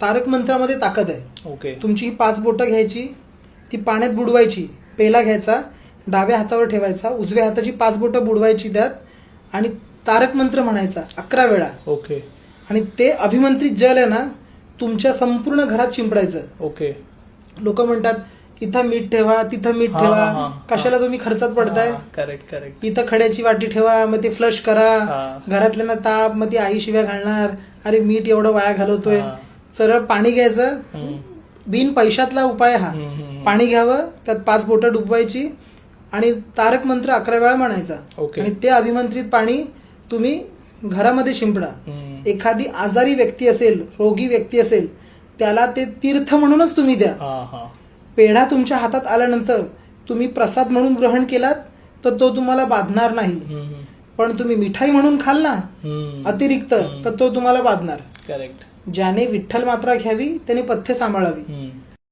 तारक मंत्रामध्ये ताकद आहे. ओके. तुमची ही 5 बोटं घ्यायची, ती पाण्यात बुडवायची, पेला घ्यायचा, डाव्या हातावर ठेवायचा, उजव्या हाताची 5 बोटं बुडवायची त्यात आणि तारक मंत्र म्हणायचा 11 वेळा. ओके. आणि ते अभिमंत्रित जल आहे ना तुमच्या संपूर्ण घरात शिंपडायचं. ओके. लोक म्हणतात इथं मीठ ठेवा, तिथं मीठ हा, ठेवा, हा, हा. कशाला तुम्ही खर्चात पडताय. Correct correct. इथं खड्याची वाटी ठेवा, मग ते फ्लश करा, हा. घरातल्यांना ताप, मग ती आई शिव्या घालणार, अरे मीठ एवढं वाया घालवतोय. हा. सरळ पाणी घ्यायचं, बिन पैशातला उपाय हा. पाणी घ्यावं, त्यात 5 बोटं डुबवायची आणि तारक मंत्र 11 वेळा म्हणायचा. ओके. आणि ते अभिमंत्रित पाणी तुम्ही घरामध्ये शिंपडा. एखादी आजारी व्यक्ती असेल, रोगी व्यक्ती असेल, त्याला ते तीर्थ म्हणूनच तुम्ही द्या. पेढा तुमच्या हातात आल्यानंतर तुम्ही प्रसाद म्हणून ग्रहण केलात तर तो तुम्हाला बाधणार नाही, पण तुम्ही मिठाई म्हणून खाल ना अतिरिक्त तर तो तुम्हाला बाधणार. करेक्ट. ज्याने विठ्ठल मात्रा घ्यावी त्याने पथ्य सांभाळावी.